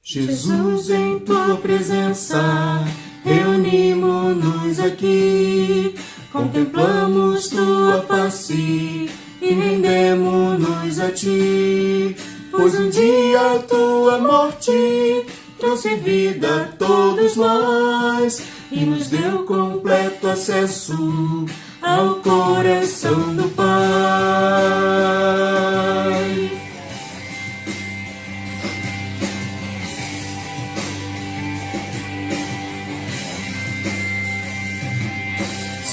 Jesus, em tua presença, reunimos-nos aqui, contemplamos tua face e rendemos-nos a ti, pois um dia a tua morte trouxe vida a todos nós e nos deu completo acesso ao coração do Pai.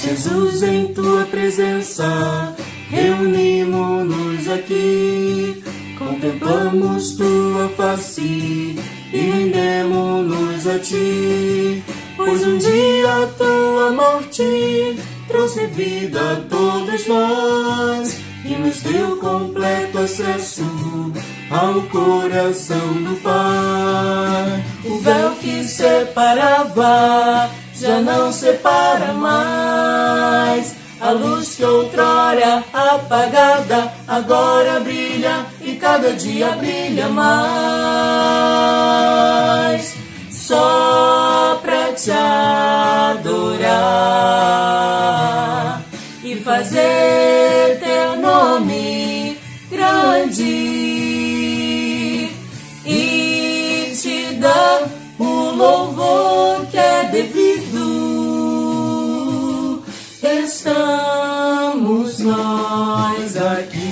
Jesus, em tua presença, reunimos-nos aqui, contemplamos tua face e rendemos-nos a ti, pois um dia a tua morte trouxe vida a todos nós e nos deu completo acesso ao coração do Pai. O véu que separava já não separa mais. A luz que outrora apagada agora brilha e cada dia brilha mais. Só pra te adorar e fazer teu nome grande e te dar o louvor que é devido. Estamos nós aqui.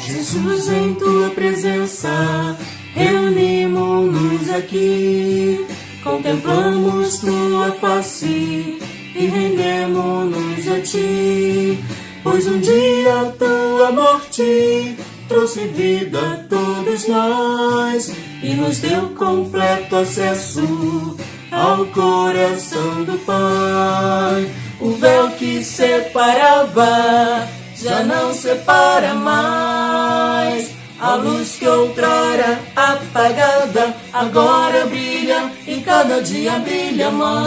Jesus, em tua presença, reunimos-nos aqui, contemplamos tua face e rendemos-nos a ti, pois um dia a tua morte trouxe vida a todos nós e nos deu completo acesso ao coração do Pai. O véu que separava já não separa mais. A luz que outrora apagada agora brilha e cada dia brilha mais.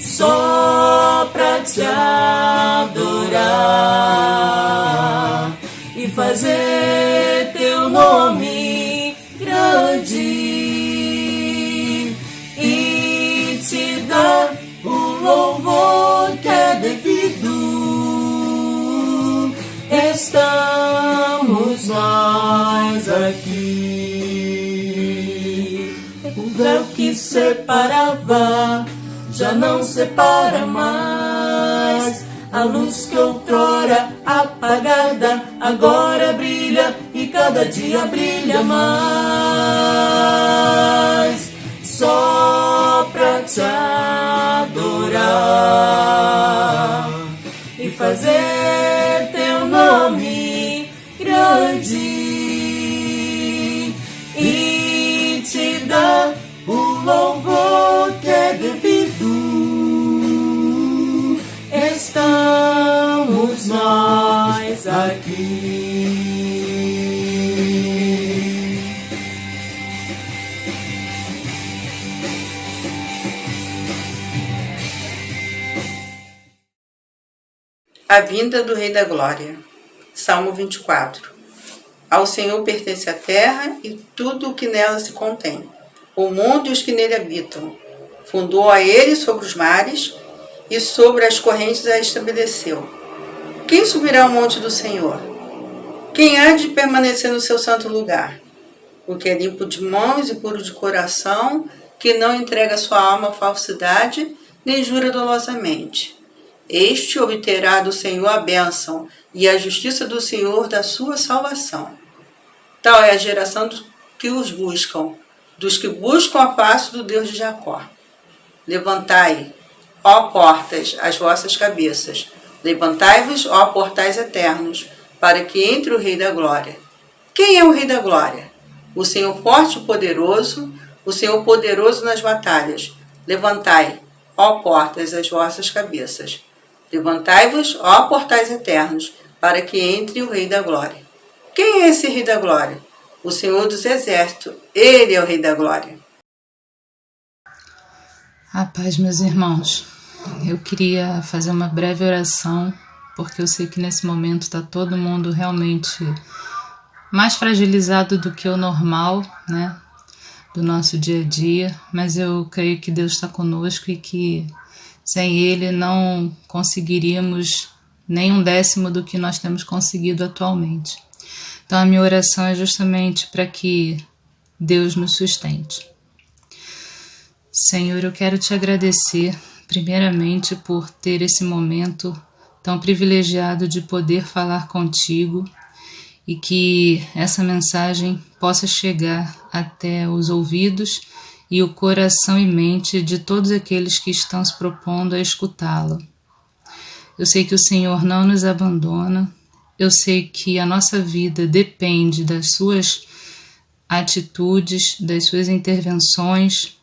Só pra te adorar e fazer teu nome grande e te dar o louvor que é devido. Estamos nós aqui. O véu que separava já não separa mais. A luz que outrora apagada agora brilha e cada dia brilha mais. Só pra te adorar e fazer teu nome grande e te dar o louvor que é devido. Estamos nós aqui. A vinda do Rei da Glória. Salmo 24. Ao Senhor pertence a terra e tudo o que nela se contém, o mundo e os que nele habitam. Fundou a ele sobre os mares e sobre as correntes a estabeleceu. Quem subirá ao monte do Senhor? Quem há de permanecer no seu santo lugar? O que é limpo de mãos e puro de coração, que não entrega sua alma à falsidade, nem jura dolosamente. Este obterá do Senhor a bênção e a justiça do Senhor da sua salvação. Tal é a geração dos que os buscam, dos que buscam a face do Deus de Jacó. Levantai, ó portas, as vossas cabeças. Levantai-vos, ó portais eternos, para que entre o Rei da Glória. Quem é o Rei da Glória? O Senhor forte e poderoso, o Senhor poderoso nas batalhas. Levantai, ó portas, as vossas cabeças. Levantai-vos, ó portais eternos, para que entre o Rei da Glória. Quem é esse Rei da Glória? O Senhor dos Exércitos, Ele é o Rei da Glória. A paz, meus irmãos. Eu queria fazer uma breve oração, porque eu sei que nesse momento está todo mundo realmente mais fragilizado do que o normal, né, do nosso dia a dia, mas eu creio que Deus está conosco e que sem Ele não conseguiríamos nem 1/10 do que nós temos conseguido atualmente. Então a minha oração é justamente para que Deus nos sustente. Senhor, eu quero te agradecer, primeiramente, por ter esse momento tão privilegiado de poder falar contigo e que essa mensagem possa chegar até os ouvidos e o coração e mente de todos aqueles que estão se propondo a escutá-la. Eu sei que o Senhor não nos abandona, eu sei que a nossa vida depende das suas atitudes, das suas intervenções,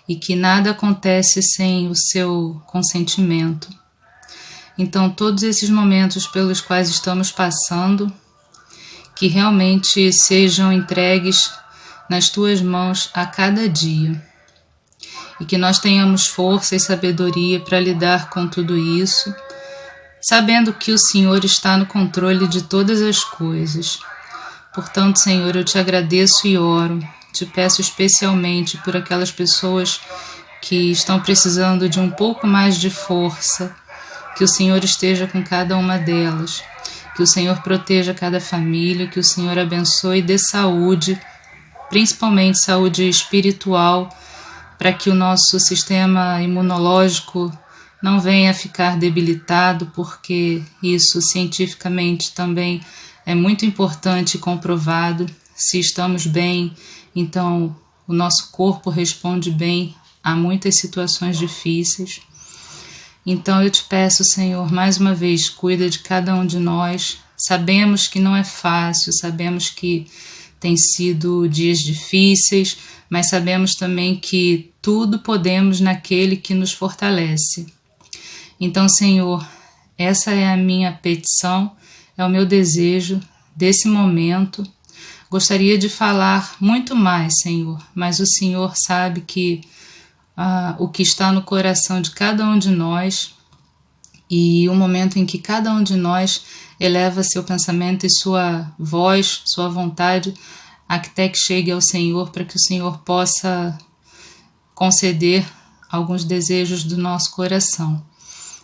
e que nada acontece sem o seu consentimento. Então, todos esses momentos pelos quais estamos passando, que realmente sejam entregues nas tuas mãos a cada dia, e que nós tenhamos força e sabedoria para lidar com tudo isso, sabendo que o Senhor está no controle de todas as coisas. Portanto, Senhor, eu te agradeço e oro. Te peço especialmente por aquelas pessoas que estão precisando de um pouco mais de força, que o Senhor esteja com cada uma delas, que o Senhor proteja cada família, que o Senhor abençoe e dê saúde, principalmente saúde espiritual, para que o nosso sistema imunológico não venha a ficar debilitado, porque isso cientificamente também é muito importante e comprovado. Se estamos bem, então o nosso corpo responde bem a muitas situações difíceis. Então eu te peço, Senhor, mais uma vez, cuida de cada um de nós. Sabemos que não é fácil, sabemos que tem sido dias difíceis, mas sabemos também que tudo podemos naquele que nos fortalece. Então, Senhor, essa é a minha petição, é o meu desejo desse momento. Gostaria de falar muito mais, Senhor, mas o Senhor sabe que o que está no coração de cada um de nós e o momento em que cada um de nós eleva seu pensamento e sua voz, sua vontade, até que chegue ao Senhor, para que o Senhor possa conceder alguns desejos do nosso coração.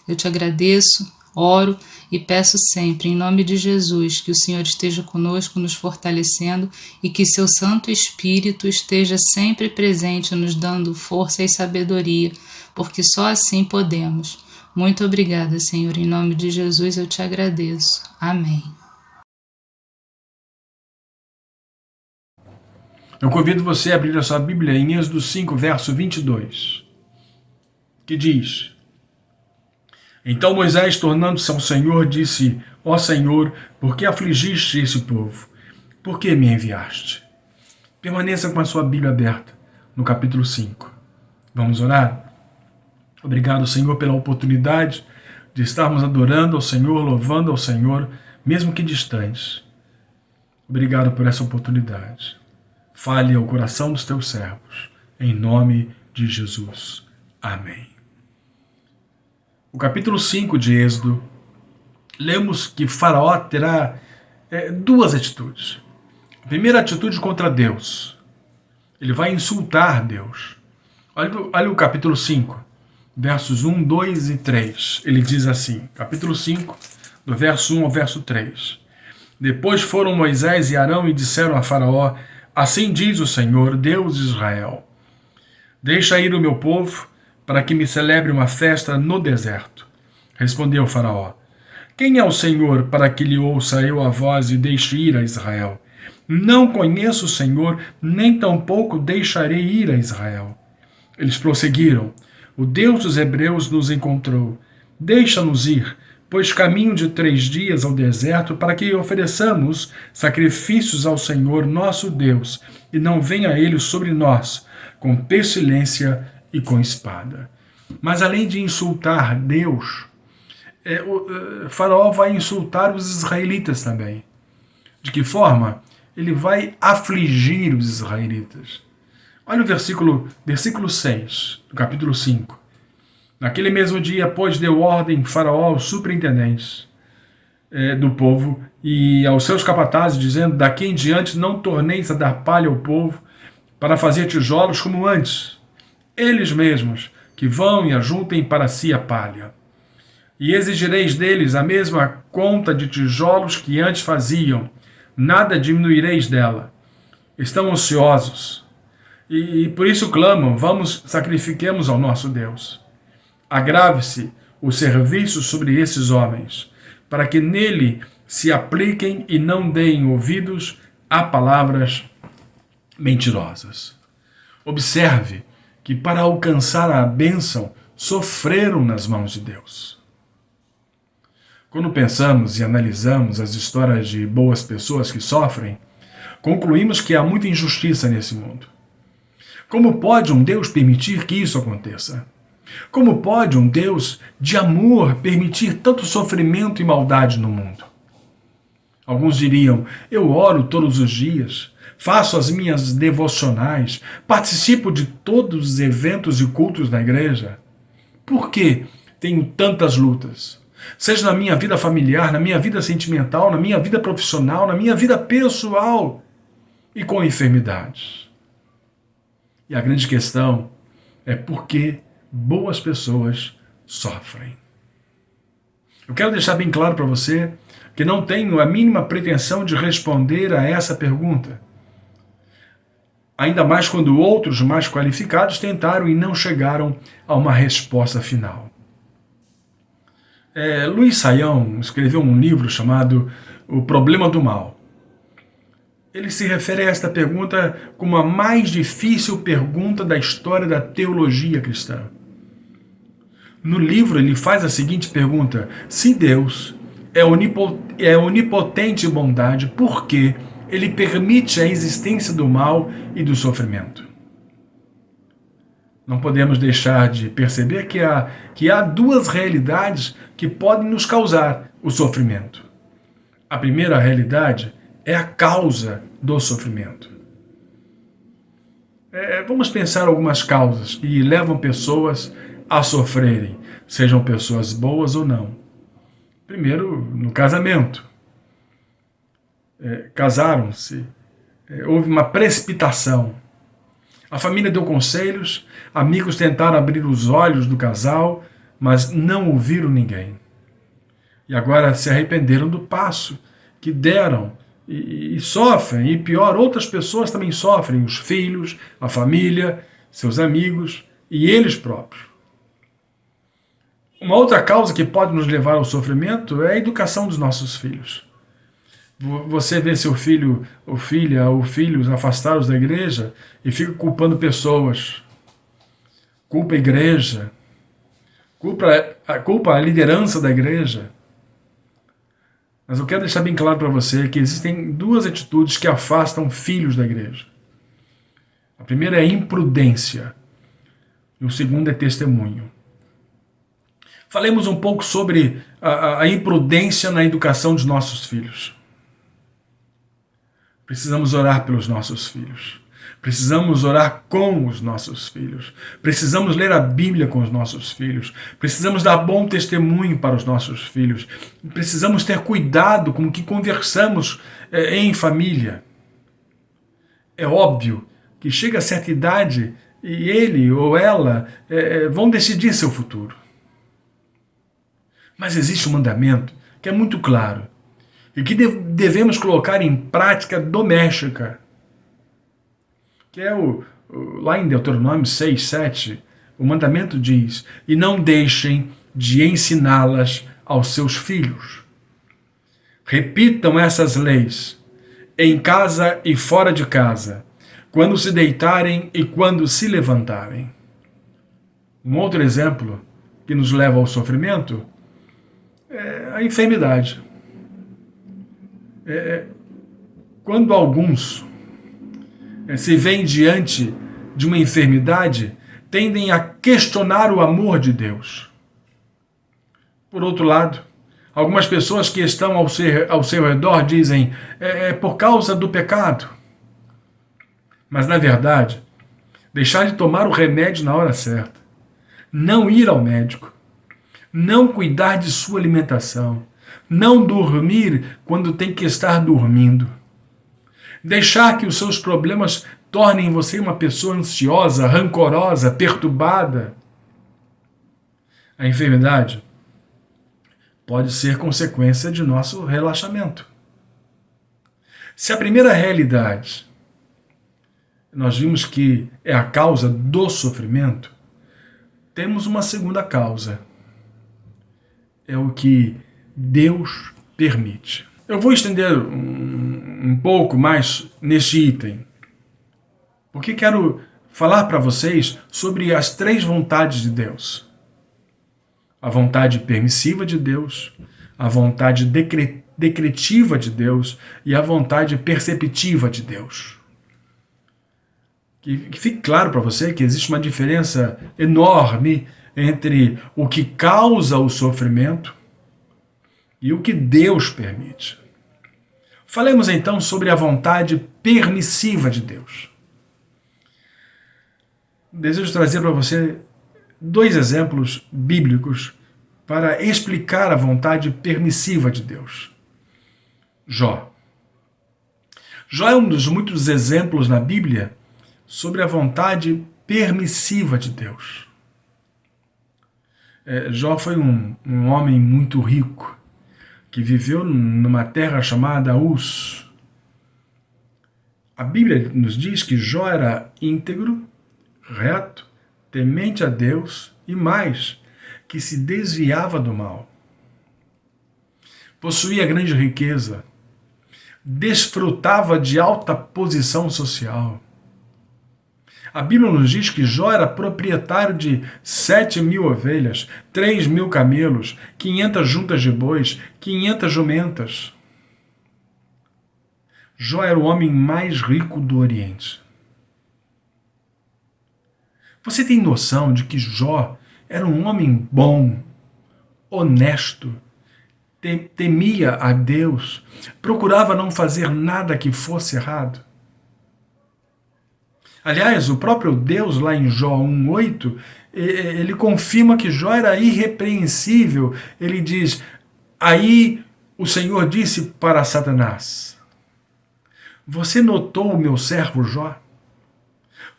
Eu te agradeço, oro e peço sempre, em nome de Jesus, que o Senhor esteja conosco, nos fortalecendo e que seu Santo Espírito esteja sempre presente, nos dando força e sabedoria, porque só assim podemos. Muito obrigada, Senhor, em nome de Jesus eu te agradeço. Amém. Eu convido você a abrir a sua Bíblia em Êxodo 5, verso 22, que diz: Então Moisés, tornando-se ao Senhor, disse: Ó Senhor, por que afligiste esse povo? Por que me enviaste? Permaneça com a sua Bíblia aberta no capítulo 5. Vamos orar? Obrigado, Senhor, pela oportunidade de estarmos adorando ao Senhor, louvando ao Senhor, mesmo que distantes. Obrigado por essa oportunidade. Fale ao coração dos teus servos, em nome de Jesus. Amém. O capítulo 5 de Êxodo, lemos que Faraó terá duas atitudes. A primeira atitude contra Deus. Ele vai insultar Deus. Olha o capítulo 5, versos 1, 2 e 3. Ele diz assim, capítulo 5, do verso 1 ao verso 3. Depois foram Moisés e Arão e disseram a Faraó: Assim diz o Senhor, Deus de Israel: Deixa ir o meu povo, para que me celebre uma festa no deserto. Respondeu Faraó: Quem é o Senhor para que lhe ouça eu a voz e deixe ir a Israel? Não conheço o Senhor, nem tampouco deixarei ir a Israel. Eles prosseguiram: O Deus dos hebreus nos encontrou. Deixa-nos ir, pois caminho de 3 dias ao deserto, para que ofereçamos sacrifícios ao Senhor nosso Deus, e não venha ele sobre nós, com pestilência e com espada. Mas além de insultar Deus, Faraó vai insultar os israelitas também. De que forma? Ele vai afligir os israelitas. Olha o versículo 6, do capítulo 5. Naquele mesmo dia, pois, deu ordem Faraó aos superintendentes do povo e aos seus capatazes, dizendo: daqui em diante não torneis a dar palha ao povo para fazer tijolos como antes. Eles mesmos que vão e ajuntem para si a palha. E exigireis deles a mesma conta de tijolos que antes faziam, nada diminuireis dela. Estão ociosos e por isso clamam: vamos, sacrifiquemos ao nosso Deus. Agrave-se o serviço sobre esses homens, para que nele se apliquem e não deem ouvidos a palavras mentirosas. Observe que para alcançar a bênção sofreram nas mãos de Deus. Quando pensamos e analisamos as histórias de boas pessoas que sofrem, concluímos que há muita injustiça nesse mundo. Como pode um Deus permitir que isso aconteça? Como pode um Deus de amor permitir tanto sofrimento e maldade no mundo? Alguns diriam: eu oro todos os dias, faço as minhas devocionais, participo de todos os eventos e cultos da igreja. Por que tenho tantas lutas? Seja na minha vida familiar, na minha vida sentimental, na minha vida profissional, na minha vida pessoal e com enfermidades. E a grande questão é por que boas pessoas sofrem. Eu quero deixar bem claro para você que não tenho a mínima pretensão de responder a essa pergunta. Ainda mais quando outros mais qualificados tentaram e não chegaram a uma resposta final. Luiz Saião escreveu um livro chamado O Problema do Mal. Ele se refere a esta pergunta como a mais difícil pergunta da história da teologia cristã. No livro ele faz a seguinte pergunta: se Deus é onipotente e bondade, por que ele permite a existência do mal e do sofrimento? Não podemos deixar de perceber que há duas realidades que podem nos causar o sofrimento. A primeira realidade é a causa do sofrimento. Vamos pensar algumas causas que levam pessoas a sofrerem, sejam pessoas boas ou não. Primeiro, no casamento. Casaram-se, houve uma precipitação. A família deu conselhos, amigos tentaram abrir os olhos do casal, mas não ouviram ninguém. E agora se arrependeram do passo que deram e sofrem. E pior, outras pessoas também sofrem, os filhos, a família, seus amigos e eles próprios. Uma outra causa que pode nos levar ao sofrimento é a educação dos nossos filhos. Você vê seu filho ou filha ou filhos afastados da igreja e fica culpando pessoas. Culpa a igreja. Culpa a liderança da igreja. Mas eu quero deixar bem claro para você que existem duas atitudes que afastam filhos da igreja. A primeira é imprudência e o segundo é testemunho. Falemos um pouco sobre a imprudência na educação dos nossos filhos. Precisamos orar pelos nossos filhos. Precisamos orar com os nossos filhos. Precisamos ler a Bíblia com os nossos filhos. Precisamos dar bom testemunho para os nossos filhos. Precisamos ter cuidado com o que conversamos em família. É óbvio que chega a certa idade e ele ou ela vão decidir seu futuro. Mas existe um mandamento que é muito claro e que devemos colocar em prática doméstica, que é lá em Deuteronômio 6, 7, o mandamento diz: e não deixem de ensiná-las aos seus filhos. Repitam essas leis em casa e fora de casa, quando se deitarem e quando se levantarem. Um outro exemplo que nos leva ao sofrimento é a enfermidade. Quando alguns se veem diante de uma enfermidade, tendem a questionar o amor de Deus. Por outro lado, algumas pessoas que estão ao seu redor dizem: é por causa do pecado. Mas, na verdade, deixar de tomar o remédio na hora certa, não ir ao médico, não cuidar de sua alimentação, não dormir quando tem que estar dormindo, deixar que os seus problemas tornem você uma pessoa ansiosa, rancorosa, perturbada. A enfermidade pode ser consequência de nosso relaxamento. Se a primeira realidade nós vimos que é a causa do sofrimento, temos uma segunda causa. É o que Deus permite. Eu vou estender um pouco mais neste item, porque quero falar para vocês sobre as 3 vontades de Deus. A vontade permissiva de Deus, a vontade decretiva de Deus e a vontade perceptiva de Deus. Que fique claro para você que existe uma diferença enorme entre o que causa o sofrimento e o que Deus permite. Falemos então sobre a vontade permissiva de Deus. Desejo trazer para você 2 exemplos bíblicos para explicar a vontade permissiva de Deus. Jó. Jó é um dos muitos exemplos na Bíblia sobre a vontade permissiva de Deus. Jó foi um homem muito rico, que viveu numa terra chamada Uz. A Bíblia nos diz que Jó era íntegro, reto, temente a Deus e mais, que se desviava do mal. Possuía grande riqueza, desfrutava de alta posição social. A Bíblia nos diz que Jó era proprietário de 7.000 ovelhas, 3.000 camelos, 500 juntas de bois, 500 jumentas. Jó era o homem mais rico do Oriente. Você tem noção de que Jó era um homem bom, honesto, temia a Deus, procurava não fazer nada que fosse errado? Aliás, o próprio Deus, lá em Jó 1,8, ele confirma que Jó era irrepreensível. Ele diz, aí o Senhor disse para Satanás, você notou o meu servo Jó?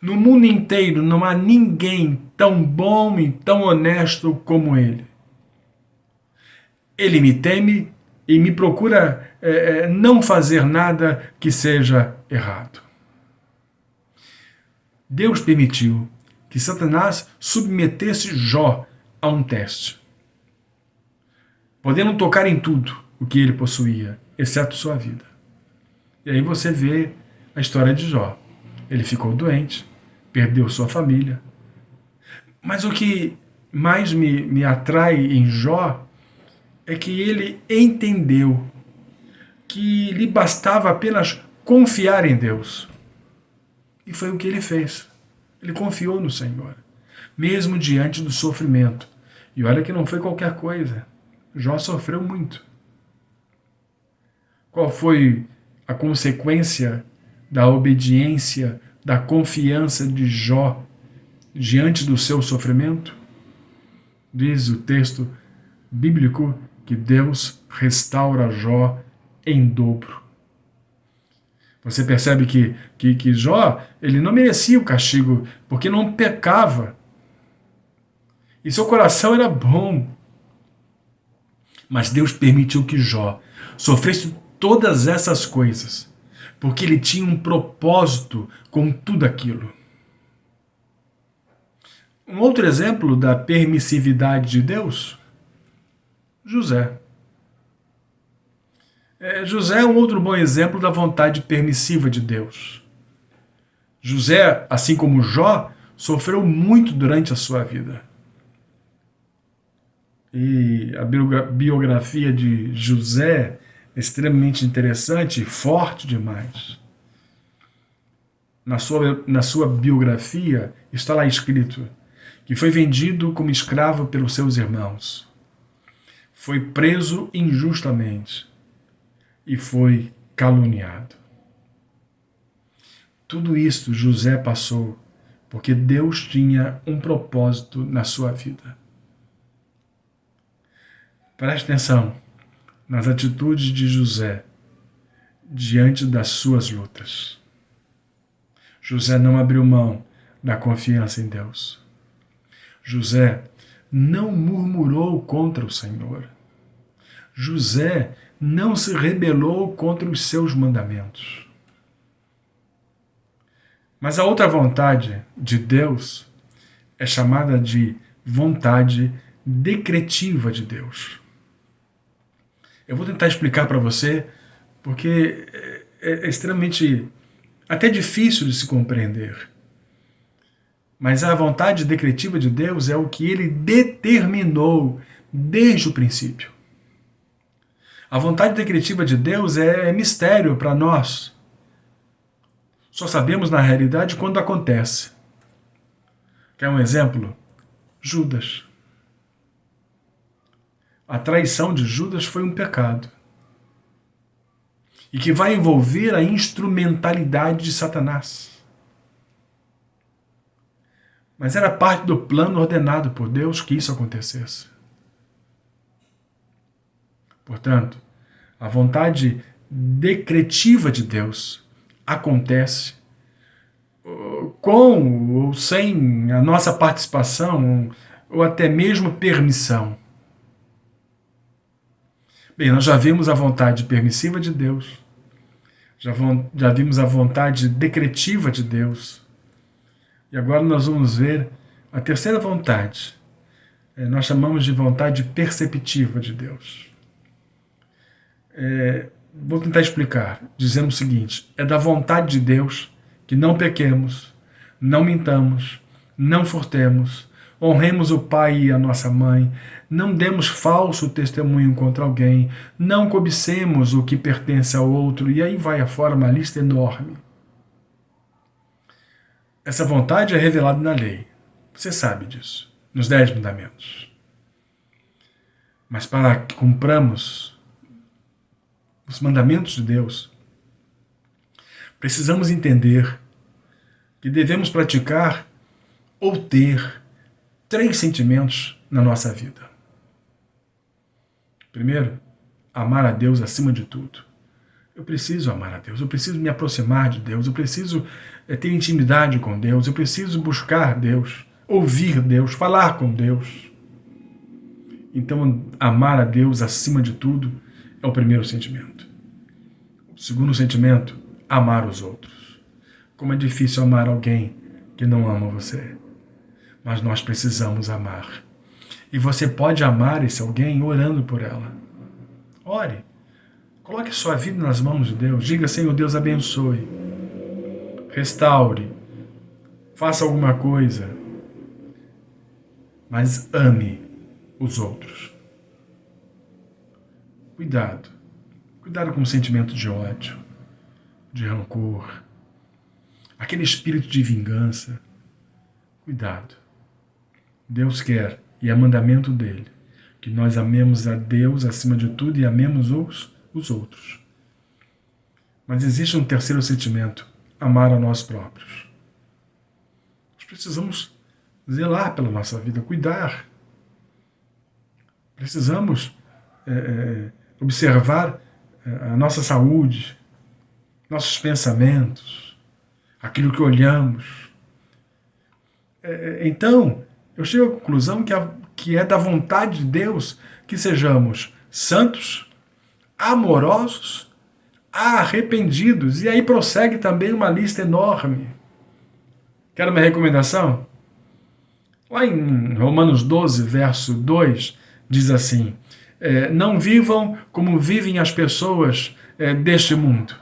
No mundo inteiro não há ninguém tão bom e tão honesto como ele. Ele me teme e me procura não fazer nada que seja errado. Deus permitiu que Satanás submetesse Jó a um teste, podendo tocar em tudo o que ele possuía, exceto sua vida. E aí você vê a história de Jó. Ele ficou doente, perdeu sua família. Mas o que mais me atrai em Jó é que ele entendeu que lhe bastava apenas confiar em Deus. E foi o que ele fez. Ele confiou no Senhor, mesmo diante do sofrimento. E olha que não foi qualquer coisa. Jó sofreu muito. Qual foi a consequência da obediência, da confiança de Jó diante do seu sofrimento? Diz o texto bíblico que Deus restaura Jó em dobro. Você percebe que Jó, ele não merecia o castigo, porque não pecava. E seu coração era bom. Mas Deus permitiu que Jó sofresse todas essas coisas, porque ele tinha um propósito com tudo aquilo. Um outro exemplo da permissividade de Deus, José. José é um outro bom exemplo da vontade permissiva de Deus. José, assim como Jó, sofreu muito durante a sua vida. E a biografia de José é extremamente interessante e forte demais. Na sua biografia está lá escrito que foi vendido como escravo pelos seus irmãos, foi preso injustamente e foi caluniado. Tudo isto José passou porque Deus tinha um propósito na sua vida. Preste atenção nas atitudes de José diante das suas lutas. José não abriu mão da confiança em Deus. José não murmurou contra o Senhor. José não se rebelou contra os seus mandamentos. Mas a outra vontade de Deus é chamada de vontade decretiva de Deus. Eu vou tentar explicar para você, porque é extremamente, até difícil de se compreender. Mas a vontade decretiva de Deus é o que ele determinou desde o princípio. A vontade decretiva de Deus é mistério para nós. Só sabemos na realidade quando acontece. Quer um exemplo? Judas. A traição de Judas foi um pecado. E que vai envolver a instrumentalidade de Satanás. Mas era parte do plano ordenado por Deus que isso acontecesse. Portanto, a vontade decretiva de Deus acontece com ou sem a nossa participação ou até mesmo permissão. Bem, nós já vimos a vontade permissiva de Deus, já vimos a vontade decretiva de Deus, e agora nós vamos ver a terceira vontade. Nós chamamos de vontade perceptiva de Deus. Vou tentar explicar, dizendo o seguinte: é da vontade de Deus que não pequemos, não mintamos, não furtemos, honremos o pai e a nossa mãe, não demos falso testemunho contra alguém, não cobicemos o que pertence ao outro, e aí vai afora uma lista enorme. Essa vontade é revelada na lei, você sabe disso, nos 10 mandamentos. Mas para que cumpramos os mandamentos de Deus, precisamos entender que devemos praticar ou ter 3 sentimentos na nossa vida. Primeiro, amar a Deus acima de tudo. Eu preciso amar a Deus, eu preciso me aproximar de Deus, eu preciso ter intimidade com Deus, eu preciso buscar Deus, ouvir Deus, falar com Deus. Então, amar a Deus acima de tudo é o primeiro sentimento. O segundo sentimento, amar os outros. Como é difícil amar alguém que não ama você. Mas nós precisamos amar. E você pode amar esse alguém orando por ela. Ore. Coloque sua vida nas mãos de Deus. Diga: Senhor Deus, abençoe. Restaure. Faça alguma coisa. Mas ame os outros. Cuidado. Cuidado com o sentimento de ódio, de rancor, aquele espírito de vingança. Cuidado. Deus quer, e é mandamento dele, que nós amemos a Deus acima de tudo e amemos os outros. Mas existe um terceiro sentimento: amar a nós próprios. Nós precisamos zelar pela nossa vida, cuidar. Precisamos observar a nossa saúde, nossos pensamentos, aquilo que olhamos. Então, eu chego à conclusão que é da vontade de Deus que sejamos santos, amorosos, arrependidos. E aí prossegue também uma lista enorme. Quer uma recomendação? Lá em Romanos 12, verso 2, diz assim: não vivam como vivem as pessoas deste mundo,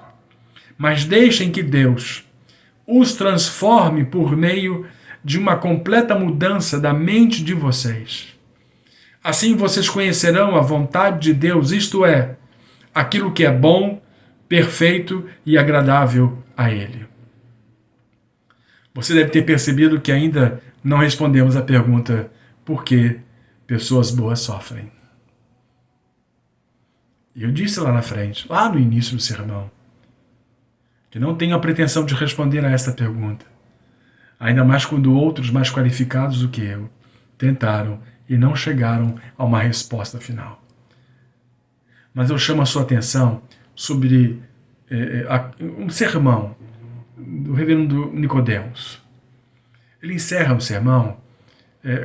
mas deixem que Deus os transforme por meio de uma completa mudança da mente de vocês. Assim vocês conhecerão a vontade de Deus, isto é, aquilo que é bom, perfeito e agradável a Ele. Você deve ter percebido que ainda não respondemos a pergunta: por que pessoas boas sofrem? E eu disse lá na frente, lá no início do sermão, que não tenho a pretensão de responder a esta pergunta. Ainda mais quando outros mais qualificados do que eu tentaram e não chegaram a uma resposta final. Mas eu chamo a sua atenção sobre um sermão do reverendo Nicodemos. Ele encerra o sermão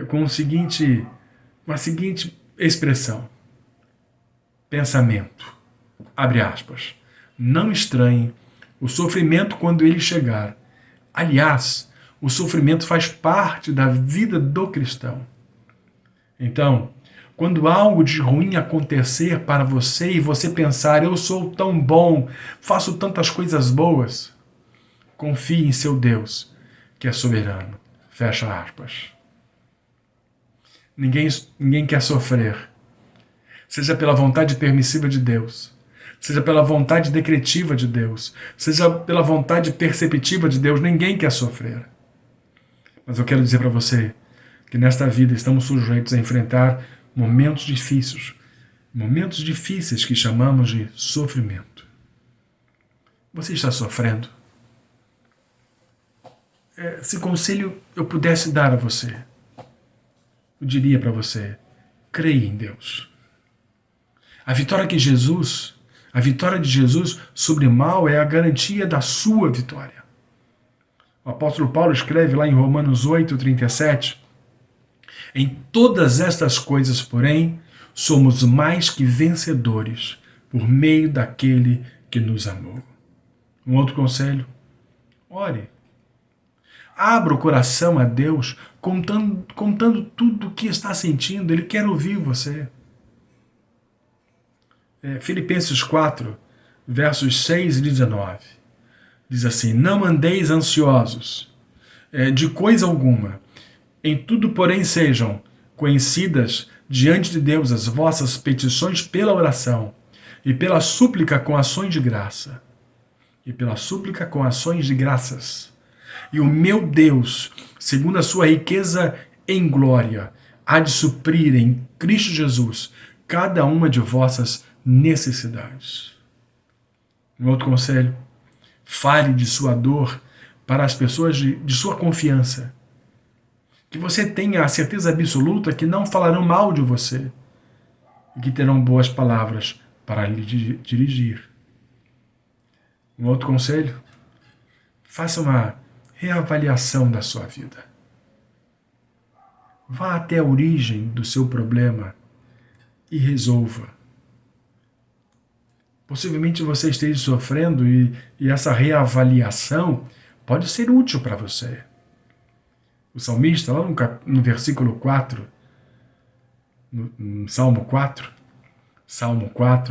com uma seguinte expressão: pensamento, abre aspas, não estranhe o sofrimento quando ele chegar. Aliás, o sofrimento faz parte da vida do cristão. Então, quando algo de ruim acontecer para você e você pensar, eu sou tão bom, faço tantas coisas boas, confie em seu Deus, que é soberano. Fecha aspas. Ninguém quer sofrer, seja pela vontade permissiva de Deus, seja pela vontade decretiva de Deus, seja pela vontade perceptiva de Deus, ninguém quer sofrer. Mas eu quero dizer para você que nesta vida estamos sujeitos a enfrentar momentos difíceis que chamamos de sofrimento. Você está sofrendo? Se conselho eu pudesse dar a você, eu diria para você: creia em Deus. A vitória de Jesus sobre o mal é a garantia da sua vitória. O apóstolo Paulo escreve lá em Romanos 8:37, em todas estas coisas, porém, somos mais que vencedores por meio daquele que nos amou. Um outro conselho: ore. Abra o coração a Deus, contando tudo o que está sentindo. Ele quer ouvir você. Filipenses 4, versos 6 e 19. Diz assim: não andeis ansiosos de coisa alguma. Em tudo, porém, sejam conhecidas diante de Deus as vossas petições pela oração e pela súplica com ações de graça. E o meu Deus, segundo a sua riqueza em glória, há de suprir em Cristo Jesus cada uma de vossas necessidades. Um outro conselho: fale de sua dor para as pessoas de sua confiança. Que você tenha a certeza absoluta que não falarão mal de você e que terão boas palavras para lhe dirigir. Um outro conselho: faça uma reavaliação da sua vida. Vá até a origem do seu problema e resolva. Possivelmente você esteja sofrendo e essa reavaliação pode ser útil para você. O salmista, lá no versículo 4, no Salmo 4,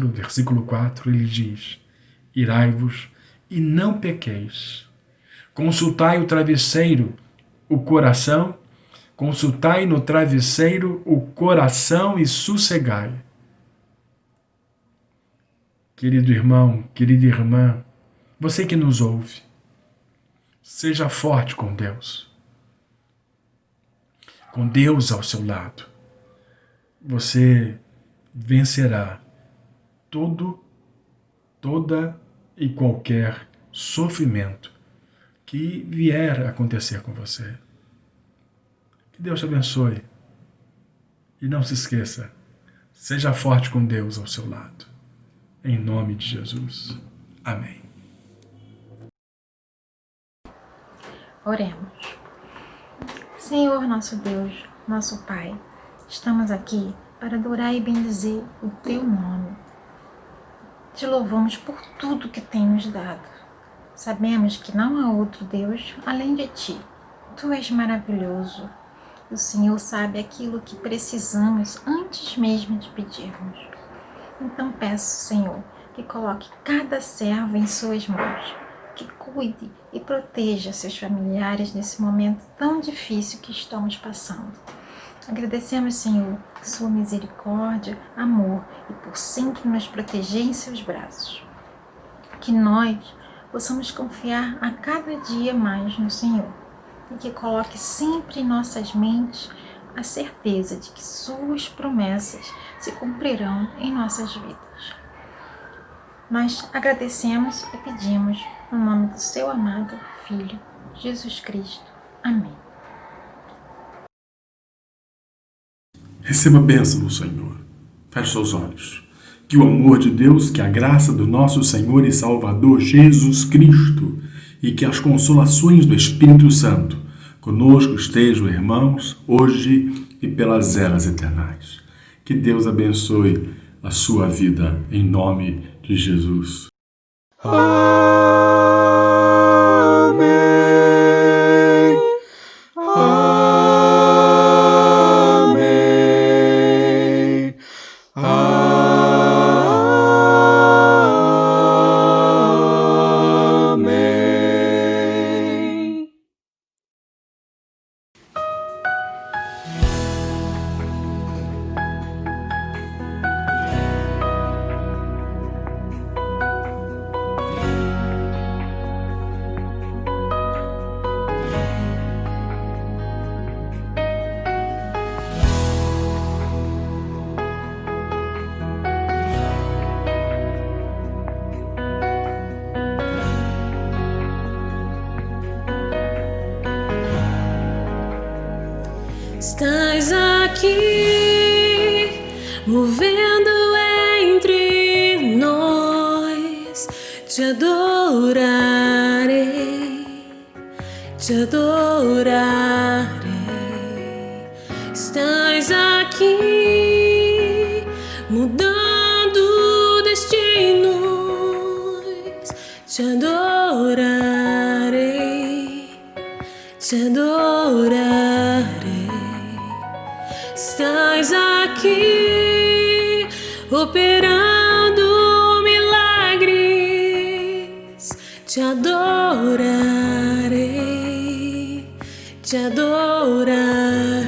versículo 4, ele diz: irai-vos e não pequeis. Consultai no travesseiro o coração e sossegai. Querido irmão, querida irmã, você que nos ouve, seja forte com Deus. Com Deus ao seu lado, você vencerá toda e qualquer sofrimento que vier a acontecer com você. Que Deus te abençoe. E não se esqueça, seja forte com Deus ao seu lado. Em nome de Jesus. Amém. Oremos. Senhor nosso Deus, nosso Pai, estamos aqui para adorar e bendizer o Teu nome. Te louvamos por tudo que tem nos dado. Sabemos que não há outro Deus além de Ti. Tu és maravilhoso. O Senhor sabe aquilo que precisamos antes mesmo de pedirmos. Então peço, Senhor, que coloque cada servo em Suas mãos, que cuide e proteja seus familiares nesse momento tão difícil que estamos passando. Agradecemos, Senhor, Sua misericórdia, amor e por sempre nos proteger em Seus braços. Que nós possamos confiar a cada dia mais no Senhor e que coloque sempre em nossas mentes a certeza de que Suas promessas se cumprirão em nossas vidas. Nós agradecemos e pedimos no nome do Seu amado Filho, Jesus Cristo. Amém. Receba a bênção do Senhor. Feche seus olhos. Que o amor de Deus, que a graça do nosso Senhor e Salvador Jesus Cristo e que as consolações do Espírito Santo conosco estejam, irmãos, hoje e pelas eras eternais. Que Deus abençoe a sua vida em nome de Jesus. Amém. Amém. Amém. Estás aqui, movendo entre nós, te adorarei, te adorarei. Estás aqui, mudando destinos, te adorarei, te adorarei. Estás aqui, operando milagres, te adorarei, te adorarei.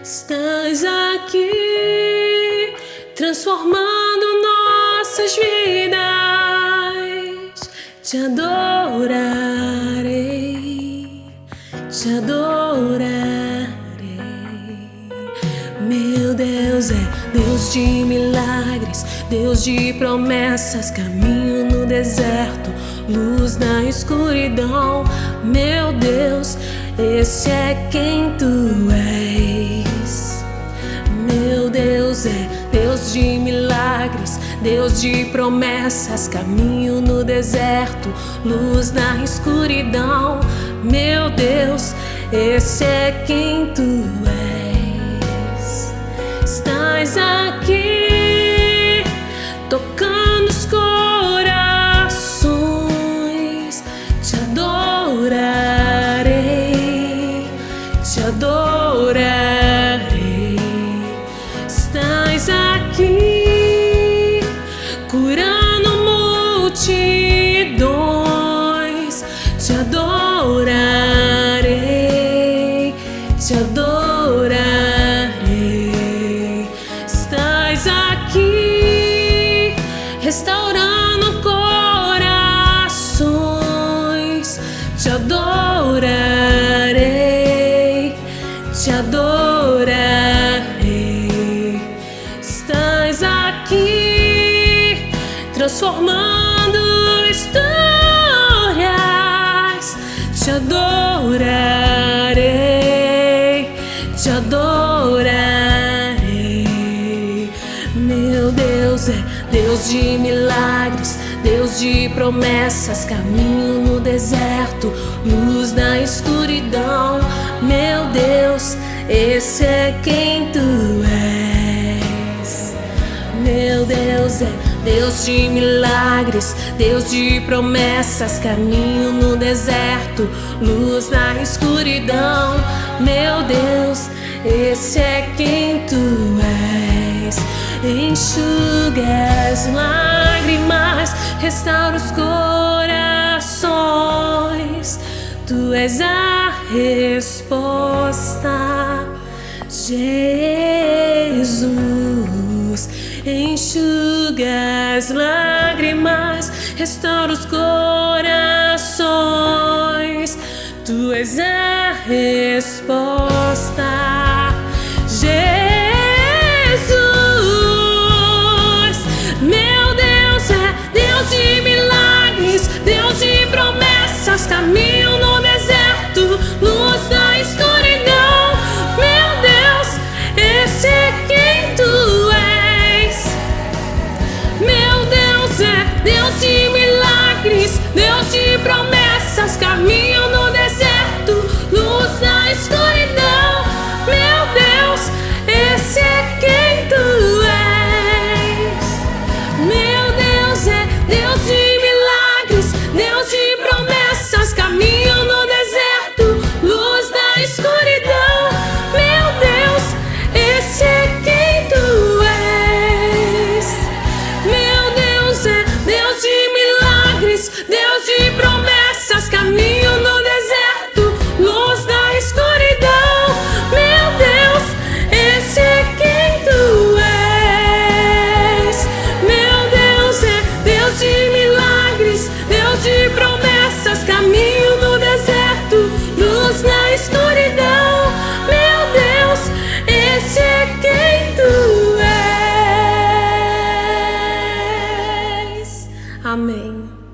Estás aqui, transformando nossas vidas, te adorarei, te adorarei. Meu Deus é Deus de milagres, Deus de promessas, caminho no deserto, luz na escuridão. Meu Deus, esse é quem tu és. Meu Deus é Deus de milagres, Deus de promessas, caminho no deserto, luz na escuridão. Meu Deus, esse é quem tu és. Estás aqui, tocando os corações, te adorarei, te adorarei. Estás aqui, curando multidões, te adorarei, te adorarei. Estás aqui, restaurando corações, te adorarei, te adorarei. Estás aqui, transformando histórias, te adorarei, te adorarei. Meu Deus é Deus de milagres, Deus de promessas, caminho no deserto, luz na escuridão. Meu Deus, esse é quem tu és. Meu Deus é Deus de milagres, Deus de promessas, caminho no deserto, luz na escuridão. Meu Deus, esse é quem tu és. Enxuga as lágrimas, restaura os corações. Tu és a resposta, Jesus. Enxuga as lágrimas, restaura os corações. Tu és a resposta, Jesus. Meu Deus é Deus de milagres, Deus de promessas, caminho no deserto, Amém.